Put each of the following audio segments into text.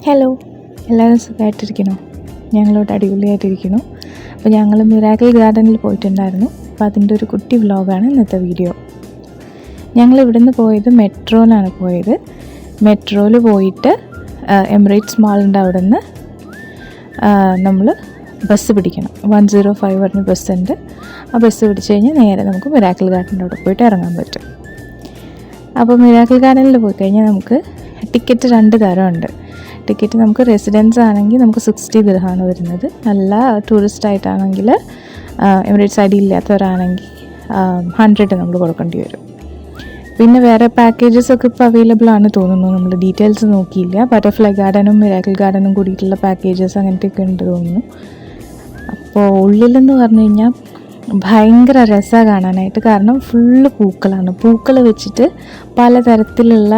Hello, എല്ലാവരും സുഖമായിട്ടിരിക്കണോ? ഞങ്ങളോട് അടിപൊളിയായിട്ടിരിക്കുന്നു. അപ്പോൾ ഞങ്ങൾ മിറാക്കിൾ ഗാർഡനിൽ പോയിട്ടുണ്ടായിരുന്നു. അപ്പോൾ അതിൻ്റെ ഒരു കുട്ടി വ്ലോഗാണ് ഇന്നത്തെ വീഡിയോ. ഞങ്ങൾ ഇവിടുന്ന് പോയത് മെട്രോയിലാണ് പോയത്. മെട്രോയിൽ പോയിട്ട് എമിറേറ്റ്സ് മാളിൻ്റെ അവിടെ നിന്ന് നമ്മൾ ബസ് പിടിക്കണം. 105 പറഞ്ഞ ബസ്സുണ്ട്. ആ ബസ് പിടിച്ച് കഴിഞ്ഞാൽ നേരെ നമുക്ക് മിറാക്കിൾ ഗാർഡൻ്റെ അവിടെ പോയിട്ട് ഇറങ്ങാൻ പറ്റും. അപ്പോൾ മിറാക്കിൾ ഗാർഡനിൽ പോയി കഴിഞ്ഞാൽ നമുക്ക് ടിക്കറ്റ് 2 തരമുണ്ട്. ടിക്കറ്റ് നമുക്ക് റെസിഡൻസ് ആണെങ്കിൽ നമുക്ക് 60 ദിർഹമാണ് വരുന്നത്. അല്ല ടൂറിസ്റ്റ് ആയിട്ടാണെങ്കിൽ എമിറേറ്റ്സ് ഐ ഡി ഇല്ലാത്തവരാണെങ്കിൽ 100 നമ്മൾ കൊടുക്കേണ്ടി വരും. പിന്നെ വേറെ പാക്കേജസ് ഒക്കെ ഇപ്പോൾ അവൈലബിൾ ആണ് തോന്നുന്നു. നമ്മൾ ഡീറ്റെയിൽസ് നോക്കിയില്ല. ബട്ടർഫ്ലൈ ഗാർഡനും മിറാക്കിൾ ഗാർഡനും കൂടിയിട്ടുള്ള പാക്കേജസ് അങ്ങനത്തെയൊക്കെ ഉണ്ട് തോന്നുന്നു. അപ്പോൾ ഉള്ളിലെന്ന് പറഞ്ഞു കഴിഞ്ഞാൽ ഭയങ്കര രസമാണ് കാണാനായിട്ട്. കാരണം ഫുള്ള് പൂക്കളാണ്. പൂക്കൾ വെച്ചിട്ട് പലതരത്തിലുള്ള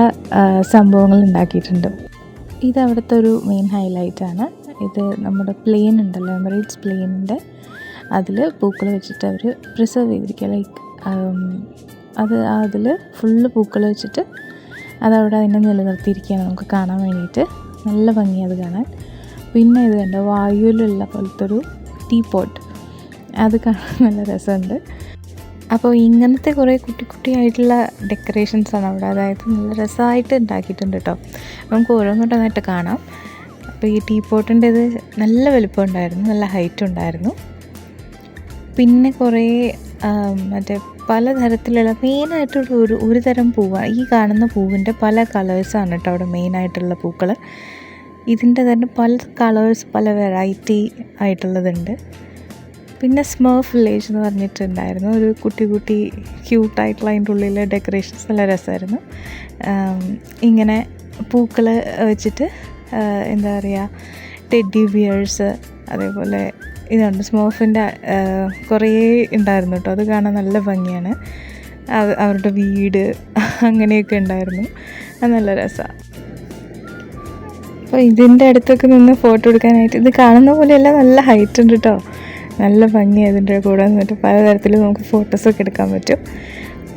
സംഭവങ്ങൾ ഉണ്ടാക്കിയിട്ടുണ്ട്. ഇത് അവിടുത്തെ ഒരു മെയിൻ ഹൈലൈറ്റാണ്. ഇത് നമ്മുടെ പ്ലെയിൻ ഉണ്ടല്ലോ, എമിറേറ്റ്സ് പ്ലെയിനിൻ്റെ അതിൽ പൂക്കൾ വെച്ചിട്ട് അവർ പ്രിസർവ് ചെയ്തിരിക്കുക. ലൈക്ക് അതിൽ ഫുള്ള് പൂക്കൾ വെച്ചിട്ട് അതവിടെ അതിനെ നിലനിർത്തിയിരിക്കുകയാണ് നമുക്ക് കാണാൻ വേണ്ടിയിട്ട്. നല്ല ഭംഗിയാണ് അത് കാണാൻ. പിന്നെ ഇത് കണ്ടോ, വായുവിലുള്ള പോലത്തെ ഒരു ടീപോട്ട്, അത് കാണാൻ നല്ല രസമുണ്ട്. അപ്പോൾ ഇങ്ങനത്തെ കുറേ കുട്ടിയായിട്ടുള്ള ഡെക്കറേഷൻസാണ് അവിടെ. അതായത് നല്ല രസമായിട്ട് ഉണ്ടാക്കിയിട്ടുണ്ട് കേട്ടോ. നമുക്ക് ഓരോന്നോട്ടൊന്നായിട്ട് കാണാം. അപ്പോൾ ഈ ടീപോട്ടിൻ്റെ ഇത് നല്ല വലുപ്പം ഉണ്ടായിരുന്നു, നല്ല ഹൈറ്റ് ഉണ്ടായിരുന്നു. പിന്നെ കുറേ മറ്റേ പലതരത്തിലുള്ള മെയിനായിട്ടുള്ള ഒരു തരം പൂവാണ് ഈ കാണുന്ന പൂവിൻ്റെ പല കളേഴ്സാണ് കേട്ടോ അവിടെ മെയിനായിട്ടുള്ള പൂക്കൾ. ഇതിൻ്റെ തന്നെ പല കളേഴ്സ്, പല വെറൈറ്റി ആയിട്ടുള്ളതുണ്ട്. പിന്നെ സ്മർഫ് വില്ലേജ് എന്ന് പറഞ്ഞിട്ടുണ്ടായിരുന്നു. ഒരു കുട്ടി ക്യൂട്ടായിട്ടുള്ള അതിൻ്റെ ഉള്ളിൽ ഡെക്കറേഷൻസ് നല്ല രസമായിരുന്നു. ഇങ്ങനെ പൂക്കൾ വെച്ചിട്ട് എന്താ പറയുക, ടെഡി ബിയേഴ്സ്, അതേപോലെ ഇതുണ്ട് സ്മർഫിൻ്റെ കുറേ ഉണ്ടായിരുന്നു കേട്ടോ. അത് കാണാൻ നല്ല ഭംഗിയാണ്. അവരുടെ വീട് അങ്ങനെയൊക്കെ ഉണ്ടായിരുന്നു. അത് നല്ല രസമാണ്. അപ്പോൾ ഇതിൻ്റെ അടുത്തൊക്കെ നിന്ന് ഫോട്ടോ എടുക്കാനായിട്ട്, ഇത് കാണുന്ന പോലെയല്ല, നല്ല ഹൈറ്റ് ഉണ്ട് കേട്ടോ. നല്ല ഭംഗി അതിൻ്റെ കൂടെ നിന്നിട്ട് പലതരത്തിൽ നമുക്ക് ഫോട്ടോസൊക്കെ എടുക്കാൻ പറ്റും.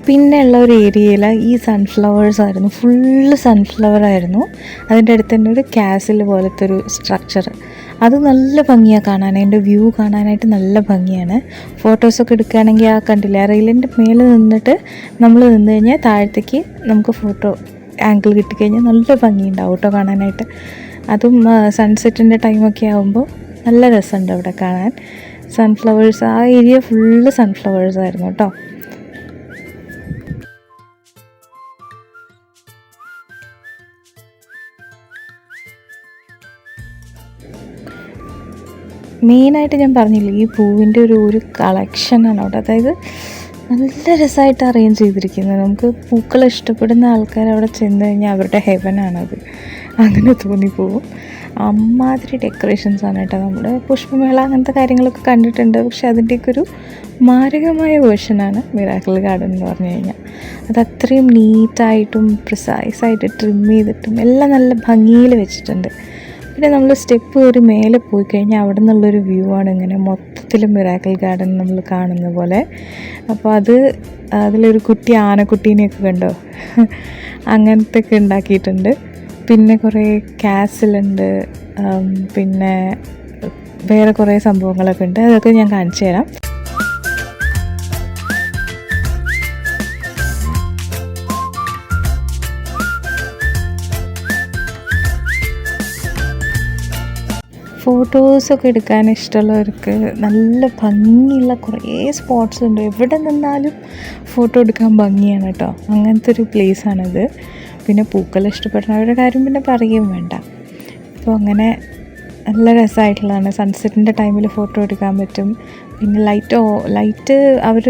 പിന്നെ ഉള്ള ഒരു ഏരിയയിൽ ഈ സൺഫ്ലവേഴ്സ് ആയിരുന്നു, ഫുള്ള് സൺഫ്ലവർ ആയിരുന്നു. അതിൻ്റെ അടുത്ത് തന്നെ ഒരു കാസിൽ പോലത്തെ ഒരു സ്ട്രക്ചർ, അത് നല്ല ഭംഗിയാണ് കാണാൻ. അതിൻ്റെ വ്യൂ കാണാനായിട്ട് നല്ല ഭംഗിയാണ്. ഫോട്ടോസൊക്കെ എടുക്കുകയാണെങ്കിൽ ആ കണ്ടില്ല, ആ റെയിലിൻ്റെ മേലെ നിന്നിട്ട് നമ്മൾ നിന്ന് കഴിഞ്ഞാൽ താഴത്തേക്ക് നമുക്ക് ഫോട്ടോ ആംഗിൾ കിട്ടിക്കഴിഞ്ഞാൽ നല്ല ഭംഗിയുണ്ടാവും കേട്ടോ കാണാനായിട്ട്. അതും സൺസെറ്റിൻ്റെ ടൈമൊക്കെ ആകുമ്പോൾ നല്ല രസമുണ്ട് അവിടെ കാണാൻ. സൺഫ്ലവേഴ്സ്, ആ ഏരിയ ഫുള്ള് സൺഫ്ലവേഴ്സ് ആയിരുന്നു കേട്ടോ. മെയിനായിട്ട് ഞാൻ പറഞ്ഞില്ലേ, ഈ പൂവിൻ്റെ ഒരു കളക്ഷനാണ് അവിടെ. അതായത് നല്ല രസമായിട്ട് അറേഞ്ച് ചെയ്തിരിക്കുന്നത്. നമുക്ക് പൂക്കൾ ഇഷ്ടപ്പെടുന്ന ആൾക്കാർ അവിടെ ചെന്ന് കഴിഞ്ഞാൽ അവരുടെ ഹെവനാണത്, അങ്ങനെ തോന്നിപ്പോവും. അമ്മാതിരി ഡെക്കറേഷൻസാണ് കേട്ടോ. നമ്മുടെ പുഷ്പമേള അങ്ങനത്തെ കാര്യങ്ങളൊക്കെ കണ്ടിട്ടുണ്ട്. പക്ഷെ അതിൻ്റെയൊക്കെ ഒരു മാരകമായ വേർഷനാണ് മിറാക്കിൾ ഗാർഡൻ എന്ന് പറഞ്ഞു കഴിഞ്ഞാൽ. അത് അത്രയും നീറ്റായിട്ടും പ്രിസൈസായിട്ട് ട്രിം ചെയ്തിട്ടും എല്ലാം നല്ല ഭംഗിയിൽ വെച്ചിട്ടുണ്ട്. പിന്നെ നമ്മൾ സ്റ്റെപ്പ് കയറി മേലെ പോയി കഴിഞ്ഞാൽ അവിടെ നിന്നുള്ളൊരു വ്യൂ ആണ് ഇങ്ങനെ മൊത്തത്തിൽ മിറാക്കിൾ ഗാർഡൻ നമ്മൾ കാണുന്ന പോലെ. അപ്പോൾ അതിലൊരു ആനക്കുട്ടീനെയൊക്കെ കണ്ടോ, അങ്ങനത്തെ ഒക്കെ ഉണ്ടാക്കിയിട്ടുണ്ട്. പിന്നെ കുറേ കാസിലുണ്ട്, പിന്നെ വേറെ കുറേ സംഭവങ്ങളൊക്കെ ഉണ്ട്. അതൊക്കെ ഞാൻ കാണിച്ചു തരാം. ഫോട്ടോസൊക്കെ എടുക്കാൻ ഇഷ്ടമുള്ളവർക്ക് നല്ല ഭംഗിയുള്ള കുറേ സ്പോട്ട്സ് ഉണ്ട്. എവിടെ നിന്നാലും ഫോട്ടോ എടുക്കാൻ ഭംഗിയാണ് കേട്ടോ. അങ്ങനത്തെ ഒരു പ്ലേസാണിത്. പിന്നെ പൂക്കൾ ഇഷ്ടപ്പെടുന്നവരുടെ കാര്യം പിന്നെ പറയുകയും വേണ്ട. അപ്പോൾ അങ്ങനെ നല്ല രസമായിട്ടുള്ളതാണ്. സൺസെറ്റിൻ്റെ ടൈമിൽ ഫോട്ടോ എടുക്കാൻ പറ്റും. പിന്നെ ലൈറ്റ് അവർ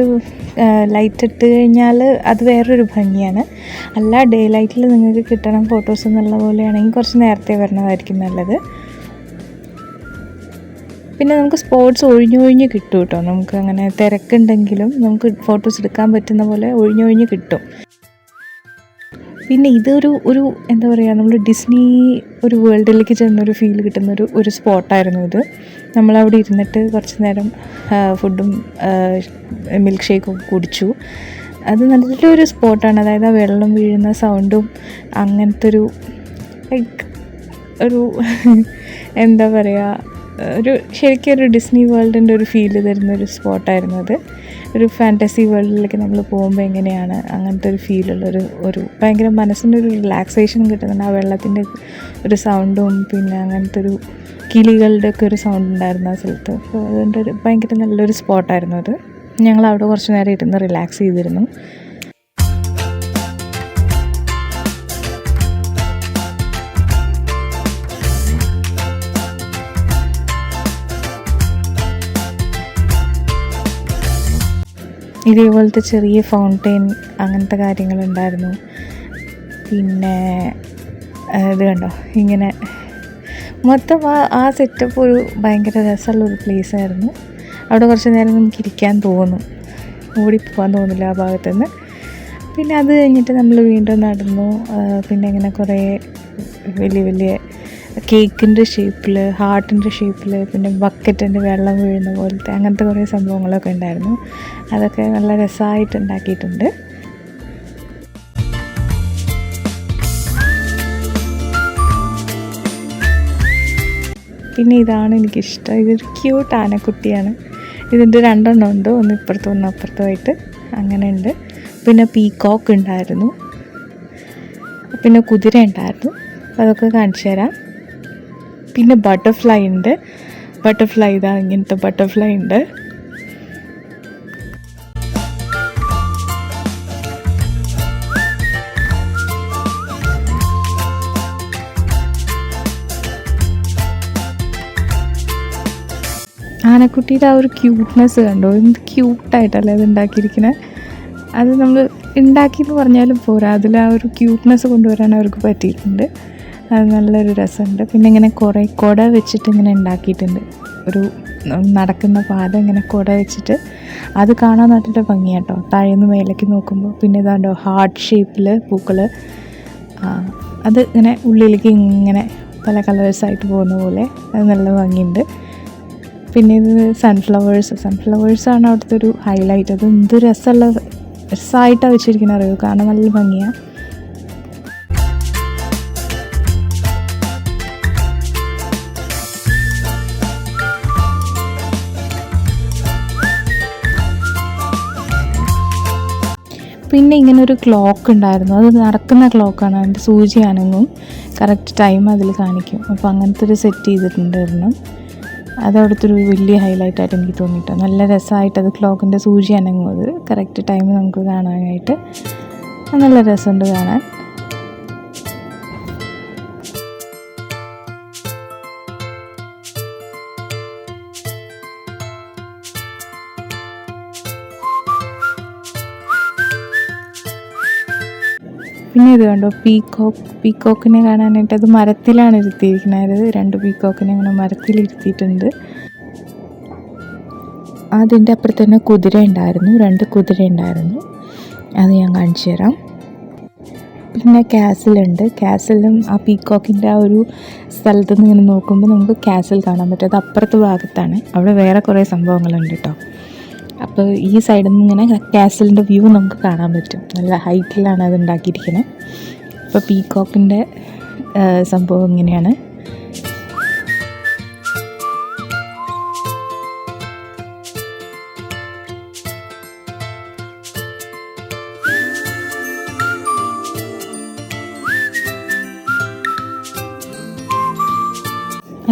ലൈറ്റ് ഇട്ട് കഴിഞ്ഞാൽ അത് വേറൊരു ഭംഗിയാണ്. അല്ല ഡേ ലൈറ്റിൽ നിങ്ങൾക്ക് കിട്ടണം ഫോട്ടോസ് എന്നുള്ള പോലെയാണെങ്കിൽ കുറച്ച് നേരത്തെ വരണതായിരിക്കും നല്ലത്. പിന്നെ നമുക്ക് സ്പോട്ട്സ് ഒഴിഞ്ഞൊഴിഞ്ഞ് കിട്ടും കേട്ടോ. നമുക്ക് അങ്ങനെ തിരക്കുണ്ടെങ്കിലും നമുക്ക് ഫോട്ടോസ് എടുക്കാൻ പറ്റുന്ന പോലെ ഒഴിഞ്ഞൊഴിഞ്ഞ് കിട്ടും. പിന്നെ ഇതൊരു എന്താ പറയുക, നമ്മൾ ഡിസ്നി ഒരു വേൾഡിലേക്ക് ചെന്നൊരു ഫീൽ കിട്ടുന്ന ഒരു സ്പോട്ടായിരുന്നു ഇത്. നമ്മളവിടെ ഇരുന്നിട്ട് കുറച്ച് നേരം ഫുഡും മിൽക്ക് ഷേക്കും കുടിച്ചു. അത് നല്ലൊരു സ്പോട്ടാണ്. അതായത് ആ വെള്ളം വീഴുന്ന സൗണ്ടും അങ്ങനത്തെ ഒരു ലൈക്ക് ഒരു എന്താ പറയുക, ശരിക്കും ഒരു ഡിസ്നി വേൾഡിൻ്റെ ഒരു ഫീല് തരുന്നൊരു സ്പോട്ടായിരുന്നു അത്. ഒരു ഫാൻറ്റസി വേൾഡിലേക്ക് നമ്മൾ പോകുമ്പോൾ എങ്ങനെയാണ് അങ്ങനത്തെ ഒരു ഫീലുള്ളൊരു ഭയങ്കര മനസ്സിനൊരു റിലാക്സേഷൻ കിട്ടുന്നുണ്ട്. ആ വെള്ളത്തിൻ്റെ ഒരു സൗണ്ടും പിന്നെ അങ്ങനത്തെ ഒരു കിളികളുടെ ഒക്കെ ഒരു സൗണ്ട് ഉണ്ടായിരുന്നു ആ സ്ഥലത്ത്. അപ്പോൾ അതുകൊണ്ട് ഭയങ്കര നല്ലൊരു സ്പോട്ടായിരുന്നു അത്. ഞങ്ങൾ അവിടെ കുറച്ച് നേരം ഇരുന്ന് റിലാക്സ് ചെയ്തിരുന്നു. ഇതേപോലത്തെ ചെറിയ ഫൗണ്ടെയിൻ അങ്ങനത്തെ കാര്യങ്ങളുണ്ടായിരുന്നു. പിന്നെ ഇത് കണ്ടോ, ഇങ്ങനെ മൊത്തം ആ സെറ്റപ്പ് ഒരു ഭയങ്കര രസമുള്ളൊരു പ്ലേസായിരുന്നു. അവിടെ കുറച്ച് നേരം നമുക്ക് ഇരിക്കാൻ തോന്നും, ഓടിപ്പോകാൻ തോന്നില്ല ആ ഭാഗത്തുനിന്ന്. പിന്നെ അത് കഴിഞ്ഞിട്ട് നമ്മൾ വീണ്ടും നടന്നു. പിന്നെ ഇങ്ങനെ കുറേ വലിയ വലിയ കേക്കിൻ്റെ ഷേപ്പിൽ, ഹാർട്ടിൻ്റെ ഷേപ്പിൽ, പിന്നെ ബക്കറ്റിൻ്റെ വെള്ളം വീഴുന്ന പോലത്തെ അങ്ങനത്തെ കുറേ സംഭവങ്ങളൊക്കെ ഉണ്ടായിരുന്നു. അതൊക്കെ നല്ല രസമായിട്ട് ഉണ്ടാക്കിയിട്ടുണ്ട്. പിന്നെ ഇതാണ് എനിക്കിഷ്ടം. ഇതൊരു ക്യൂട്ട് ആനക്കുട്ടിയാണ്. ഇതിൻ്റെ 2 എണ്ണം ഉണ്ട്, ഒന്ന് ഇപ്പുറത്തും ഒന്ന് അപ്പുറത്തുമായിട്ട് അങ്ങനെ ഉണ്ട്. പിന്നെ പീകോക്ക് ഉണ്ടായിരുന്നു, പിന്നെ കുതിര ഉണ്ടായിരുന്നു. അതൊക്കെ കാണിച്ചു തരാം. പിന്നെ ബട്ടർഫ്ലൈ ഉണ്ട്. ബട്ടർഫ്ലൈ ഇതാ, ഇങ്ങനത്തെ ബട്ടർഫ്ലൈ ഉണ്ട്. ആനക്കുട്ടിയുടെ ആ ഒരു ക്യൂട്ട്നെസ് കണ്ടോ, എന്ത് ക്യൂട്ടായിട്ടല്ലേ അത് ഉണ്ടാക്കിയിരിക്കുന്നത്. അത് നമ്മൾ ഉണ്ടാക്കിയെന്ന് പറഞ്ഞാലും പോരാ, അതിൽ ആ ഒരു ക്യൂട്ട്നെസ് കൊണ്ടുവരാൻ അവർക്ക് പറ്റിയിട്ടുണ്ട്. അത് നല്ലൊരു രസമുണ്ട്. പിന്നെ ഇങ്ങനെ കുറേ കുട വെച്ചിട്ട് ഇങ്ങനെ ഉണ്ടാക്കിയിട്ടുണ്ട്. ഒരു നടക്കുന്ന പാത ഇങ്ങനെ കുട വെച്ചിട്ട് അത് കാണാൻ നല്ല ഭംഗിയാട്ടോ, താഴേന്ന് മേലേക്ക് നോക്കുമ്പോൾ. പിന്നെ ഇതാണ്ടോ ഹാർട്ട് ഷേപ്പിൽ പൂക്കൾ, അത് ഇങ്ങനെ ഉള്ളിലേക്ക് ഇങ്ങനെ പല കളേഴ്സായിട്ട് പോകുന്ന പോലെ അത് നല്ല ഭംഗിയുണ്ട്. പിന്നെ ഇത് സൺഫ്ലവേഴ്സാണ് അവിടുത്തെ ഒരു ഹൈലൈറ്റ്. അത് എന്ത് രസമായിട്ടാണ് വെച്ചിരിക്കുന്നത് അറിയോ, കാണാൻ നല്ല ഭംഗിയാണ്. പിന്നെ ഇങ്ങനൊരു ക്ലോക്ക് ഉണ്ടായിരുന്നു. അത് നടക്കുന്ന ക്ലോക്കാണ്, അതിൻ്റെ സൂചി അനങ്ങും, കറക്റ്റ് ടൈം അതിൽ കാണിക്കും. അപ്പോൾ അങ്ങനത്തെ ഒരു സെറ്റ് ചെയ്തിട്ടുണ്ടായിരുന്നു. അതവിടുത്തെ ഒരു വലിയ ഹൈലൈറ്റായിട്ട് എനിക്ക് തോന്നിയിട്ടോ. നല്ല രസമായിട്ട് അത് ക്ലോക്കിൻ്റെ സൂചി അനങ്ങും, അത് കറക്റ്റ് ടൈം നമുക്ക് കാണാനായിട്ട് നല്ല രസമുണ്ട് കാണാൻ. പിന്നെ ഇത് കണ്ടോ, പീക്കോക്കിനെ കാണാനായിട്ട് അത് മരത്തിലാണ് ഇരുത്തിയിരിക്കുന്നത്. 2 പീക്കോക്കിനെ ഇങ്ങനെ മരത്തിലിരുത്തിയിട്ടുണ്ട്. അതിൻ്റെ അപ്പുറത്ത് തന്നെ കുതിര ഉണ്ടായിരുന്നു, 2 കുതിര ഉണ്ടായിരുന്നു. അത് ഞാൻ കാണിച്ചു തരാം. പിന്നെ കാസിലുണ്ട്. കാസിലും ആ പീക്കോക്കിൻ്റെ ആ ഒരു സ്ഥലത്ത് നിന്ന് ഇങ്ങനെ നോക്കുമ്പോൾ നമുക്ക് കാസിൽ കാണാൻ പറ്റും. അത് അപ്പുറത്തെ ഭാഗത്താണ്, അവിടെ വേറെ കുറേ സംഭവങ്ങളുണ്ട് കേട്ടോ. അപ്പോൾ ഈ സൈഡിൽ നിന്ന് ഇങ്ങനെ കാസിലിൻ്റെ വ്യൂ നമുക്ക് കാണാൻ പറ്റും. നല്ല ഹൈറ്റിലാണ് അത് ഉണ്ടാക്കിയിരിക്കുന്നത്. അപ്പോൾ പീക്കോക്കിൻ്റെ സംഭവം ഇങ്ങനെയാണ്.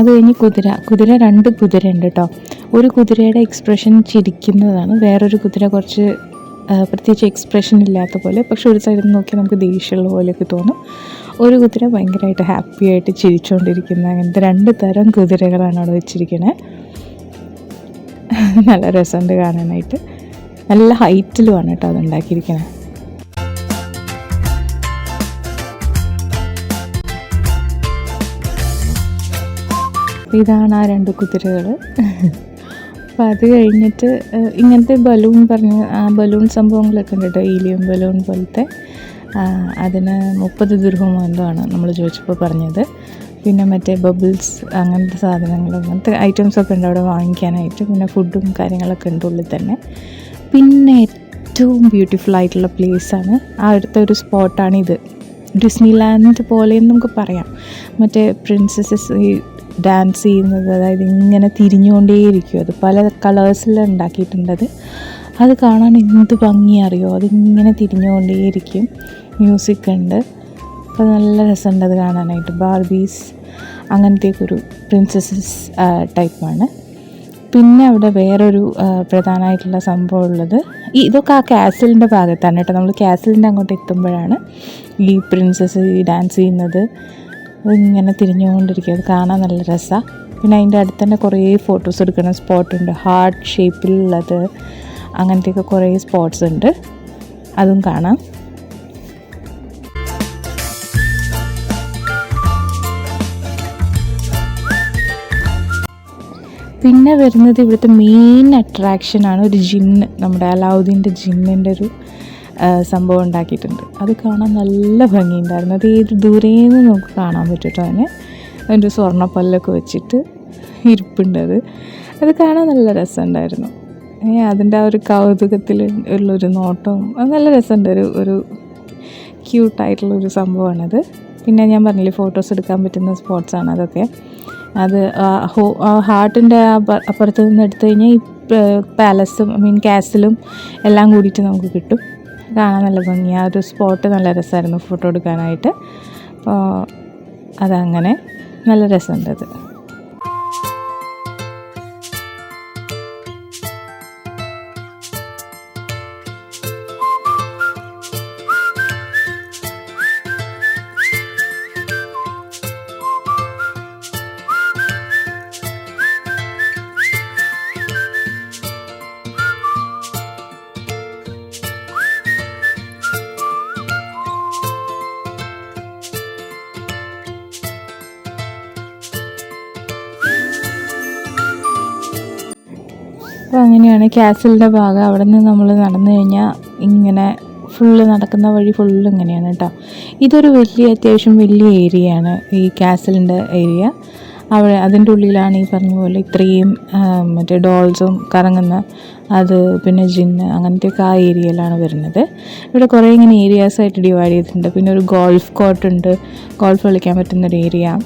അത് കഴിഞ്ഞ് കുതിര 2 കുതിര ഉണ്ട് കേട്ടോ. ഒരു കുതിരയുടെ എക്സ്പ്രഷൻ ചിരിക്കുന്നതാണ്, വേറൊരു കുതിര കുറച്ച് പ്രത്യേകിച്ച് എക്സ്പ്രഷൻ ഇല്ലാത്ത പോലെ, പക്ഷെ ഒരു സൈഡിൽ നിന്ന് നോക്കിയാൽ നമുക്ക് ദേഷ്യമുള്ള പോലെയൊക്കെ തോന്നും. ഒരു കുതിര ഭയങ്കരമായിട്ട് ഹാപ്പി ആയിട്ട് ചിരിച്ചുകൊണ്ടിരിക്കുന്ന, അങ്ങനത്തെ 2 തരം കുതിരകളാണ് അവിടെ വെച്ചിരിക്കുന്നത്. നല്ല രസമുണ്ട് കാണാനായിട്ട്. നല്ല ഹൈറ്റിലുമാണ് കേട്ടോ അത് ഉണ്ടാക്കിയിരിക്കുന്നത്. ഇതാണ് ആ 2 കുതിരകൾ. അപ്പോൾ അത് കഴിഞ്ഞിട്ട് ഇങ്ങനത്തെ ബലൂൺ സംഭവങ്ങളൊക്കെ ഉണ്ട് കേട്ടോ, ഈലിയം ബലൂൺ പോലത്തെ. അതിന് 30 ദിർഹം എന്തോയാണ് നമ്മൾ ചോദിച്ചപ്പോൾ പറഞ്ഞത്. പിന്നെ മറ്റേ ബബിൾസ് അങ്ങനത്തെ സാധനങ്ങൾ, അങ്ങനത്തെ ഐറ്റംസൊക്കെ ഉണ്ട് അവിടെ വാങ്ങിക്കാനായിട്ട്. പിന്നെ ഫുഡും കാര്യങ്ങളൊക്കെ ഉണ്ട് ഉള്ളിൽ തന്നെ. പിന്നെ ഏറ്റവും ബ്യൂട്ടിഫുൾ ആയിട്ടുള്ള പ്ലേസാണ്, ആ അടുത്ത ഒരു സ്പോട്ടാണിത്. ഡിസ്നി ലാൻഡ് പോലെയെന്ന് നമുക്ക് പറയാം. മറ്റേ പ്രിൻസസ്സസ് ഈ ഡാൻസ് ചെയ്യുന്നത്, അതായത് ഇങ്ങനെ തിരിഞ്ഞുകൊണ്ടേയിരിക്കും. അത് പല കളേഴ്സിലാണ് ഉണ്ടാക്കിയിട്ടുണ്ടത്. അത് കാണാൻ എന്ത് ഭംഗിയറിയോ, അതിങ്ങനെ തിരിഞ്ഞുകൊണ്ടേയിരിക്കും. മ്യൂസിക് ഉണ്ട്. അപ്പോൾ നല്ല രസമുണ്ട് അത് കാണാനായിട്ട്. ബാർബീസ് അങ്ങനത്തെയൊരു പ്രിൻസസ്സസ് ടൈപ്പാണ്. പിന്നെ അവിടെ വേറൊരു പ്രധാനമായിട്ടുള്ള സംഭവം ഉള്ളത്, ഇതൊക്കെ ആ കാസിലിൻ്റെ ഭാഗത്താണ് കേട്ടോ. നമ്മൾ കാസിലിൻ്റെ അങ്ങോട്ട് എത്തുമ്പോഴാണ് ഈ പ്രിൻസസ് ഈ ഡാൻസ് ചെയ്യുന്നത്. അതിങ്ങനെ തിരിഞ്ഞുകൊണ്ടിരിക്കും. അത് കാണാൻ നല്ല രസമാണ്. പിന്നെ അതിൻ്റെ അടുത്ത് തന്നെ കുറേ ഫോട്ടോസ് എടുക്കുന്ന സ്പോട്ടുണ്ട്. ഹാർട്ട് ഷേപ്പിലുള്ളത് അങ്ങനത്തെയൊക്കെ കുറേ സ്പോട്ട്സ് ഉണ്ട്. അതും കാണാം. പിന്നെ വരുന്നത് ഇവിടുത്തെ മെയിൻ അട്രാക്ഷനാണ് ഒരു ജിന്ന്. നമ്മുടെ അലാവുദ്ദീൻ്റെ ജിന്നിൻ്റെ ഒരു സംഭവം ഉണ്ടാക്കിയിട്ടുണ്ട്. അത് കാണാൻ നല്ല ഭംഗിയുണ്ടായിരുന്നു. അത് ഏത് ദൂരേന്ന് നമുക്ക് കാണാൻ പറ്റും കേട്ടോ. അതിൻ്റെ സ്വർണ്ണപ്പല്ലൊക്കെ വെച്ചിട്ട് ഇരിപ്പുണ്ട്. അത് കാണാൻ നല്ല രസമുണ്ടായിരുന്നു. അതിൻ്റെ ആ ഒരു കൗതുകത്തിൽ ഉള്ളൊരു നോട്ടവും അത് നല്ല രസമുണ്ട്. ഒരു ക്യൂട്ടായിട്ടുള്ളൊരു സംഭവമാണത്. പിന്നെ ഞാൻ പറഞ്ഞില്ലേ, ഫോട്ടോസ് എടുക്കാൻ പറ്റുന്ന സ്പോട്ട്സാണ് അതൊക്കെ. അത് ഹാർട്ടിൻ്റെ അപ്പുറത്ത് നിന്ന് എടുത്തു കഴിഞ്ഞാൽ ഈ പാലസും കാസിലും എല്ലാം കൂടിയിട്ട് നമുക്ക് കിട്ടും. കാണാൻ നല്ല ഭംഗിയാണ്. ഒരു സ്പോട്ട് നല്ല രസമായിരുന്നു ഫോട്ടോ എടുക്കാനായിട്ട്. അപ്പോൾ അതങ്ങനെ നല്ല രസമുണ്ട് അത്. അപ്പോൾ അങ്ങനെയാണ് കാസിലിൻ്റെ ഭാഗം. അവിടെ നിന്ന് നമ്മൾ നടന്നു കഴിഞ്ഞാൽ ഇങ്ങനെ ഫുള്ള് നടക്കുന്ന വഴി ഫുള്ള് ഇങ്ങനെയാണ് കേട്ടോ. ഇതൊരു അത്യാവശ്യം വലിയ ഏരിയയാണ് ഈ കാസിലിൻ്റെ ഏരിയ. അവിടെ അതിൻ്റെ ഉള്ളിലാണ് ഈ പറഞ്ഞ പോലെ ഇത്രയും മറ്റേ ഡോൾസും കറങ്ങുന്ന അത്, പിന്നെ ജിന്ന് അങ്ങനത്തെയൊക്കെ ആ ഏരിയയിലാണ് വരുന്നത്. ഇവിടെ കുറേ ഇങ്ങനെ ഏരിയാസായിട്ട് ഡിവൈഡ് ചെയ്തിട്ടുണ്ട്. പിന്നെ ഒരു ഗോൾഫ് കോർട്ടുണ്ട്, ഗോൾഫ് കളിക്കാൻ പറ്റുന്നൊരു ഏരിയ.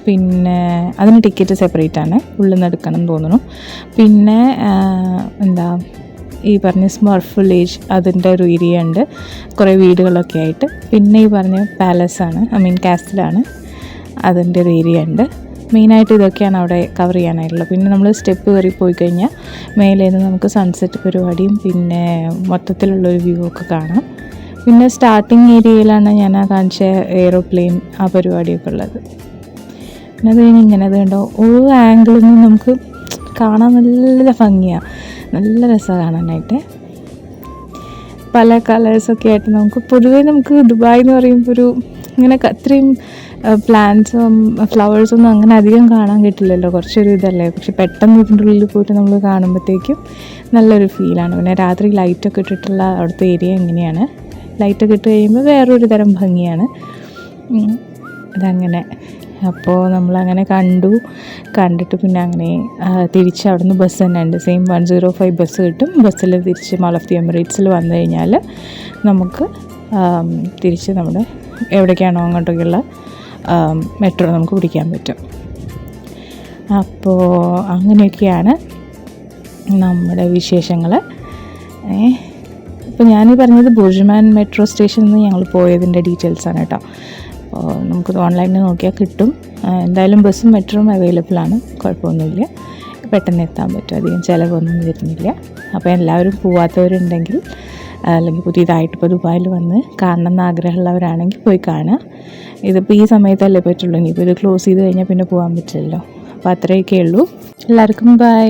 പിന്നെ അതിന് ടിക്കറ്റ് സെപ്പറേറ്റ് ആണ്, ഉള്ളിൽ നിന്ന് എടുക്കണം എന്ന് തോന്നുന്നു. പിന്നെ ഈ പറഞ്ഞ സ്മർഫ് വില്ലേജ് അതിൻ്റെ ഒരു ഏരിയ ഉണ്ട്, കുറേ വീടുകളൊക്കെ ആയിട്ട്. പിന്നെ ഈ പറഞ്ഞ പാലസാണ്, കാസിലാണ്, അതിൻ്റെ ഒരു ഏരിയ ഉണ്ട്. മെയിനായിട്ട് ഇതൊക്കെയാണ് അവിടെ കവർ ചെയ്യാനായിട്ടുള്ളത്. പിന്നെ നമ്മൾ സ്റ്റെപ്പ് കയറി പോയി കഴിഞ്ഞാൽ മേലെ നിന്ന് നമുക്ക് സൺസെറ്റ് പരിപാടിയും പിന്നെ മൊത്തത്തിലുള്ളൊരു വ്യൂ ഒക്കെ കാണാം. പിന്നെ സ്റ്റാർട്ടിങ് ഏരിയയിലാണ് ഞാൻ കാണിച്ച എയ്റോപ്ലെയിൻ ആ പരിപാടിയൊക്കെ ഉള്ളത്. പിന്നെ അത് കഴിഞ്ഞ് ഇങ്ങനെ അത് കണ്ടോ, ഓരോ ആംഗിളിൽ നിന്ന് നമുക്ക് കാണാൻ നല്ല ഭംഗിയാണ്, നല്ല രസമാണ് കാണാനായിട്ട്. പല കളേഴ്സൊക്കെ ആയിട്ട് പൊതുവേ നമുക്ക് ദുബായ് എന്ന് പറയുമ്പോൾ ഇങ്ങനെ അത്രയും പ്ലാന്റ്സും ഫ്ലവേഴ്സൊന്നും അങ്ങനെ അധികം കാണാൻ കിട്ടില്ലല്ലോ, കുറച്ചൊരു ഇതല്ലേ. പക്ഷെ പെട്ടെന്ന് ഇതിൻ്റെ ഉള്ളിൽ പോയിട്ട് നമ്മൾ കാണുമ്പോഴത്തേക്കും നല്ലൊരു ഫീലാണ്. പിന്നെ രാത്രി ലൈറ്റൊക്കെ ഇട്ടിട്ടുള്ള അവിടുത്തെ ഏരിയ എങ്ങനെയാണ്, ലൈറ്റൊക്കെ ഇട്ട് കഴിയുമ്പോൾ വേറൊരു തരം ഭംഗിയാണ് അതങ്ങനെ. അപ്പോൾ നമ്മളങ്ങനെ കണ്ടിട്ട് പിന്നെ അങ്ങനെ തിരിച്ച് അവിടെ നിന്ന് ബസ് തന്നെ ഉണ്ട്. സെയിം 105 ബസ് കിട്ടും. ബസ്സിൽ തിരിച്ച് മാൾ ഓഫ് ദി എമിറേറ്റ്സിൽ വന്നു കഴിഞ്ഞാൽ നമുക്ക് തിരിച്ച് നമ്മുടെ എവിടേക്കാണോ അങ്ങോട്ടൊക്കെയുള്ള മെട്രോ നമുക്ക് പിടിക്കാൻ പറ്റും. അപ്പോൾ അങ്ങനെയൊക്കെയാണ് നമ്മുടെ വിശേഷങ്ങൾ. ഇപ്പോൾ ഞാനീ പറഞ്ഞത് ബുർജ്മാൻ മെട്രോ സ്റ്റേഷനിൽ നിന്ന് ഞങ്ങൾ പോയതിൻ്റെ ഡീറ്റെയിൽസാണ് കേട്ടോ. അപ്പോൾ നമുക്കത് ഓൺലൈനിൽ നോക്കിയാൽ കിട്ടും. എന്തായാലും ബസ്സും മെട്രോയും അവൈലബിൾ ആണ്, കുഴപ്പമൊന്നുമില്ല, പെട്ടെന്ന് എത്താൻ പറ്റും, അധികം ചിലവൊന്നും വരുന്നില്ല. അപ്പോൾ എല്ലാവരും പോവാത്തവരുണ്ടെങ്കിൽ അല്ലെങ്കിൽ പുതിയതായിട്ട് ഇപ്പോൾ ദുബായിൽ വന്ന് കാണണം എന്ന് ആഗ്രഹമുള്ളവരാണെങ്കിൽ പോയി കാണുക. ഇതിപ്പോൾ ഈ സമയത്തല്ലേ പറ്റുള്ളൂ, ഇനിയിപ്പോൾ ഇത് ക്ലോസ് ചെയ്ത് കഴിഞ്ഞാൽ പിന്നെ പോകാൻ പറ്റില്ലല്ലോ. അപ്പോൾ അത്രയൊക്കെ ഉള്ളൂ. എല്ലാവർക്കും ബൈ.